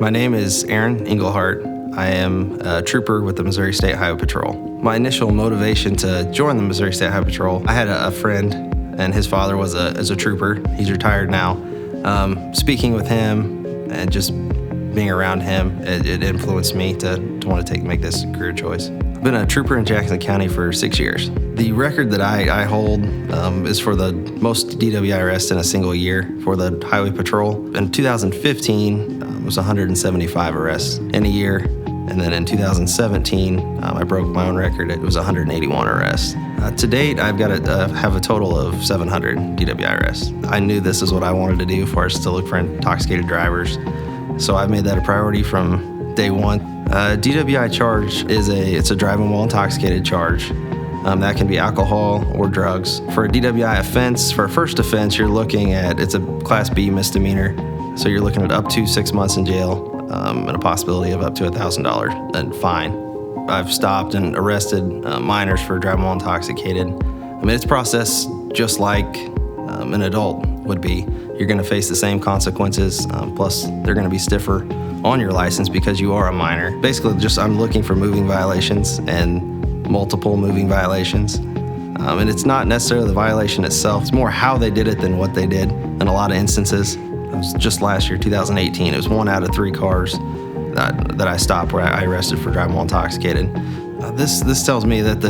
My name is Aaron Englehart. I am a trooper with the Missouri State Highway Patrol. My initial motivation to join the Missouri State Highway Patrol, I had a friend, and his father was a trooper. He's retired now. Speaking with him and just being around him, it influenced me to want to make this career choice. I've been a trooper in Jackson County for 6 years. The record that I hold is for the most DWI arrests in a single year for the Highway Patrol. In 2015, it was 175 arrests in a year. And then in 2017, I broke my own record. It was 181 arrests. To date, I've got to have a total of 700 DWI arrests. I knew this is what I wanted to do for us to look for intoxicated drivers. So I've made that a priority from day one. Dwi Charge it's a driving while intoxicated charge. That can be alcohol or drugs. For a DWI offense, for a first offense, you're looking at, it's a Class B misdemeanor. So you're looking at up to 6 months in jail and a possibility of up to $1,000 in fine. I've stopped and arrested minors for driving while intoxicated. I mean, it's processed just like an adult would be. You're going to face the same consequences, plus they're going to be stiffer on your license because you are a minor. Basically, I'm looking for moving violations and multiple moving violations. And it's not necessarily the violation itself, it's more how they did it than what they did in a lot of instances. It was just last year, 2018, it was 1 out of 3 cars that I stopped where I arrested for driving while intoxicated. This tells me that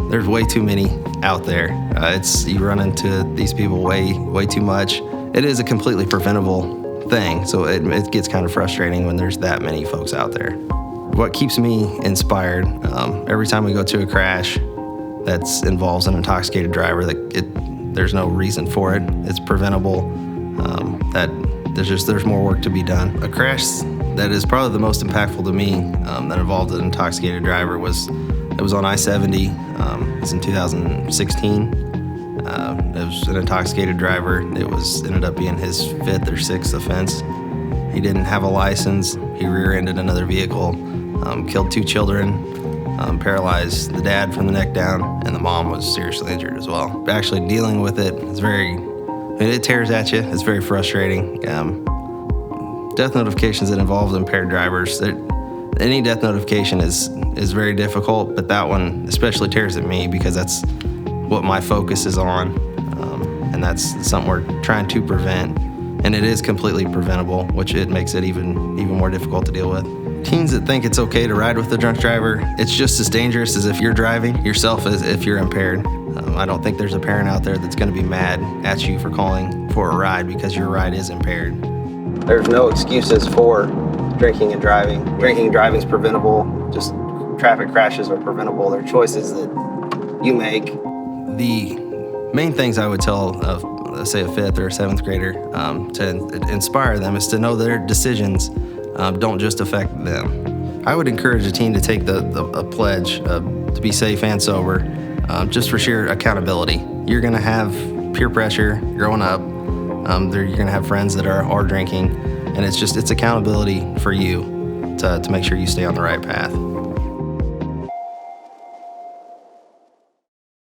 there's way too many out there. You run into these people way too much. It is a completely preventable thing, so it gets kind of frustrating when there's that many folks out there. What keeps me inspired, every time we go to a crash that involves an intoxicated driver, there's no reason for it. It's preventable. That there's more work to be done. A crash that is probably the most impactful to me that involved an intoxicated driver was on I-70. It was in 2016. It was an intoxicated driver. It ended up being his 5th or 6th offense. He didn't have a license. He rear-ended another vehicle, killed 2 children, paralyzed the dad from the neck down, and the mom was seriously injured as well. Actually dealing with it is it tears at you. It's very frustrating. Death notifications that involve impaired drivers, any death notification is very difficult, but that one especially tears at me because that's what my focus is on, and that's something we're trying to prevent. And it is completely preventable, which it makes it even more difficult to deal with. Teens that think it's okay to ride with a drunk driver, it's just as dangerous as if you're driving yourself as if you're impaired. I don't think there's a parent out there that's going to be mad at you for calling for a ride because your ride is impaired. There's no excuses for drinking and driving. Drinking and driving is preventable. Just traffic crashes are preventable. They're choices that you make. The main things I would tell, let's say a 5th or a 7th grader, to inspire them is to know their decisions don't just affect them. I would encourage a teen to take a pledge to be safe and sober, just for sheer accountability. You're going to have peer pressure growing up. You're going to have friends that are drinking, and it's accountability for you to make sure you stay on the right path.